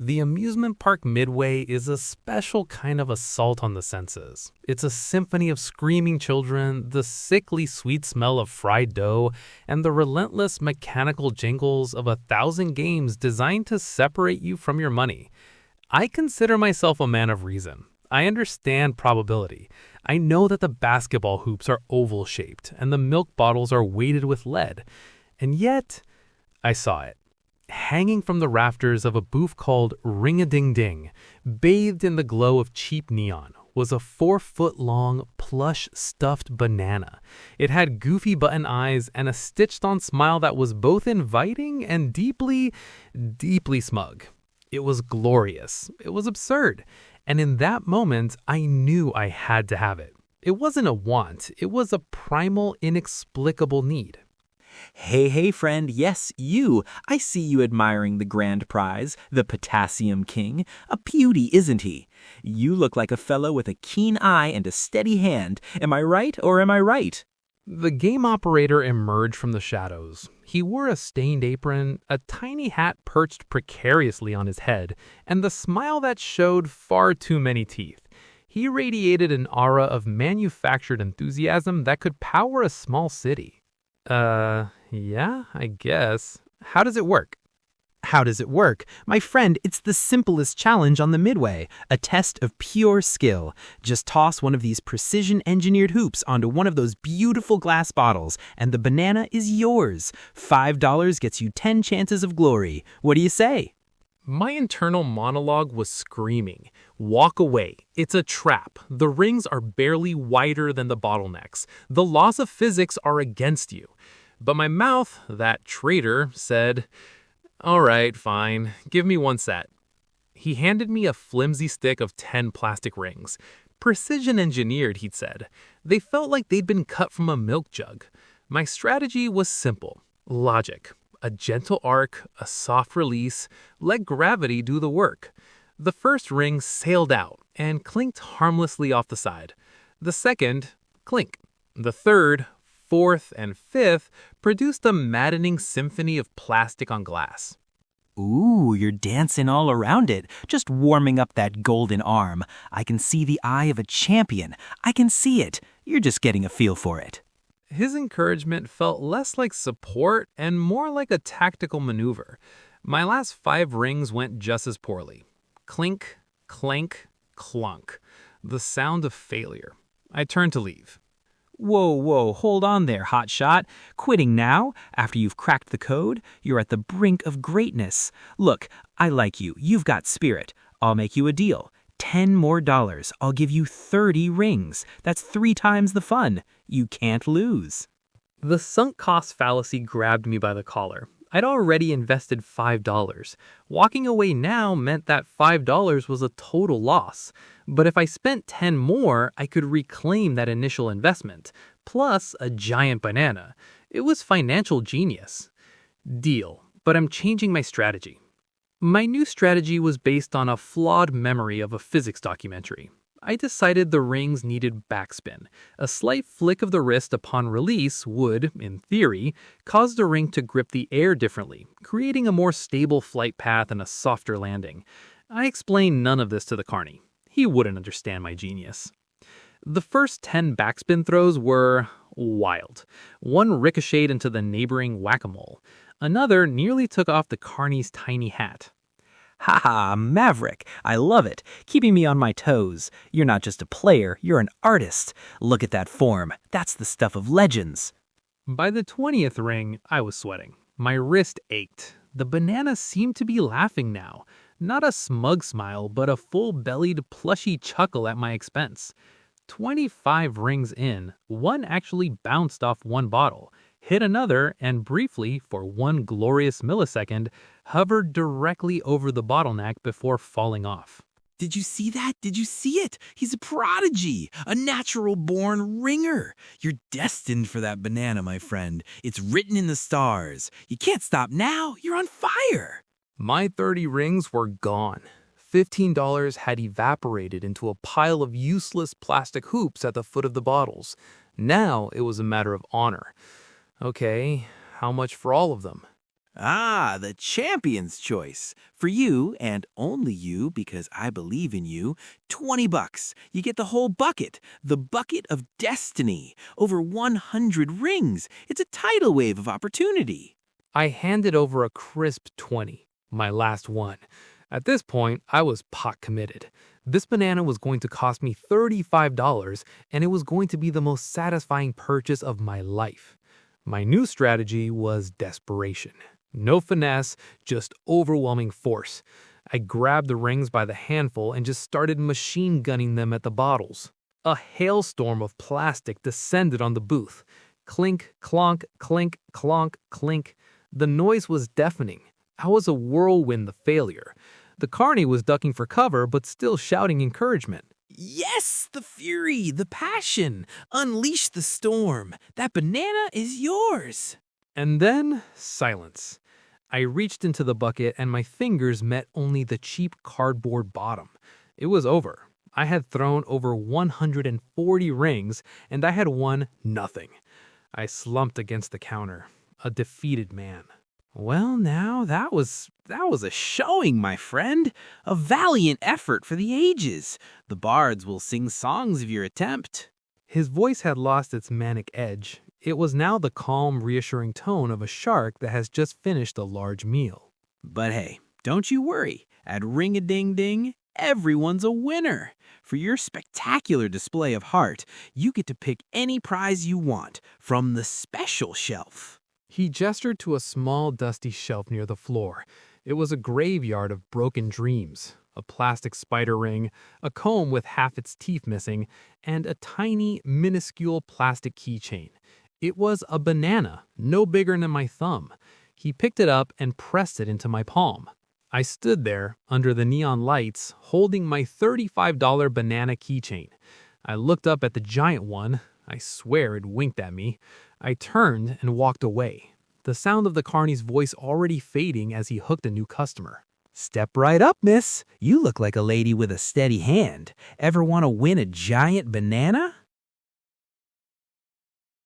The amusement park Midway is a special kind of assault on the senses. It's a symphony of screaming children, the sickly sweet smell of fried dough, and the relentless mechanical jingles of 1,000 games designed to separate you from your money. I consider myself a man of reason. I understand probability. I know that the basketball hoops are oval-shaped and the milk bottles are weighted with lead. And yet, I saw it. Hanging from the rafters of a booth called Ring-a-Ding-Ding, bathed in the glow of cheap neon, was a 4-foot-long, plush stuffed banana. It had goofy button eyes and a stitched-on smile that was both inviting and deeply, deeply smug. It was glorious. It was absurd. And in that moment, I knew I had to have it. It wasn't a want. It was a primal, inexplicable need. Hey, friend, yes, you. I see you admiring the grand prize, the Potassium King. A beauty, isn't he? You look like a fellow with a keen eye and a steady hand. Am I right or am I right? The game operator emerged from the shadows. He wore a stained apron, a tiny hat perched precariously on his head, and the smile that showed far too many teeth. He radiated an aura of manufactured enthusiasm that could power a small city. Yeah, I guess. How does it work? How does it work? My friend, it's the simplest challenge on the Midway, a test of pure skill. Just toss one of these precision-engineered hoops onto one of those beautiful glass bottles, and the banana is yours. $5 gets you 10 chances of glory. What do you say? My internal monologue was screaming. Walk away. It's a trap. The rings are barely wider than the bottlenecks. The laws of physics are against you. But my mouth, that traitor, said, "All right, fine. Give me one set." He handed me a flimsy stick of 10 plastic rings. Precision engineered, he'd said. They felt like they'd been cut from a milk jug. My strategy was simple. Logic. A gentle arc, a soft release, let gravity do the work. The first ring sailed out and clinked harmlessly off the side. The second, clink. The third, fourth, and fifth produced a maddening symphony of plastic on glass. Ooh, you're dancing all around it, just warming up that golden arm. I can see the eye of a champion. I can see it. You're just getting a feel for it. His encouragement felt less like support and more like a tactical maneuver. My last 5 rings went just as poorly. Clink, clank, clunk. The sound of failure. I turned to leave. Whoa, hold on there, hotshot. Quitting now? After you've cracked the code? You're at the brink of greatness. Look, I like you. You've got spirit. I'll make you a deal. $10 more. I'll give you 30 rings. That's 3 times the fun. You can't lose. The sunk cost fallacy grabbed me by the collar. I'd already invested $5. Walking away now meant that $5 was a total loss. But if I spent 10 more, I could reclaim that initial investment, plus a giant banana. It was financial genius. Deal, but I'm changing my strategy. My new strategy was based on a flawed memory of a physics documentary. I decided the rings needed backspin. A slight flick of the wrist upon release would, in theory, cause the ring to grip the air differently, creating a more stable flight path and a softer landing. I explained none of this to the Carny. He wouldn't understand my genius. The first 10 backspin throws were wild. One ricocheted into the neighboring whack-a-mole. Another nearly took off the Carny's tiny hat. Haha, Maverick. I love it. Keeping me on my toes. You're not just a player, you're an artist. Look at that form. That's the stuff of legends. By the 20th ring, I was sweating. My wrist ached. The banana seemed to be laughing now. Not a smug smile, but a full-bellied, plushy chuckle at my expense. 25 rings in, one actually bounced off one bottle, hit another, and briefly, for one glorious millisecond, hovered directly over the bottleneck before falling off. Did you see that? Did you see it? He's a prodigy, a natural-born ringer. You're destined for that banana, my friend. It's written in the stars. You can't stop now. You're on fire. My 30 rings were gone. $15 had evaporated into a pile of useless plastic hoops at the foot of the bottles. Now it was a matter of honor. Okay, how much for all of them? Ah, the champion's choice. For you, and only you, because I believe in you, $20. You get the whole bucket. The bucket of destiny. Over 100 rings. It's a tidal wave of opportunity. I handed over a crisp 20, my last one. At this point, I was pot committed. This banana was going to cost me $35, and it was going to be the most satisfying purchase of my life. My new strategy was desperation. No finesse, just overwhelming force. I grabbed the rings by the handful and just started machine gunning them at the bottles. A hailstorm of plastic descended on the booth. Clink, clonk, clink, clonk, clink. The noise was deafening. I was a whirlwind the failure. The Carny was ducking for cover, but still shouting encouragement. Yes, the fury, the passion. Unleash the storm. That banana is yours. And then, silence. I reached into the bucket and my fingers met only the cheap cardboard bottom. It was over. I had thrown over 140 rings and I had won nothing. I slumped against the counter, a defeated man. Well, now, that was a showing, my friend. A valiant effort for the ages. The bards will sing songs of your attempt. His voice had lost its manic edge. It was now the calm, reassuring tone of a shark that has just finished a large meal. But hey, don't you worry. At Ring-a-Ding-Ding, everyone's a winner. For your spectacular display of heart, you get to pick any prize you want from the special shelf. He gestured to a small, dusty shelf near the floor. It was a graveyard of broken dreams. A plastic spider ring, a comb with half its teeth missing, and a tiny, minuscule plastic keychain. It was a banana, no bigger than my thumb. He picked it up and pressed it into my palm. I stood there, under the neon lights, holding my $35 banana keychain. I looked up at the giant one. I swear it winked at me. I turned and walked away, the sound of the Carny's voice already fading as he hooked a new customer. Step right up, miss. You look like a lady with a steady hand. Ever want to win a giant banana?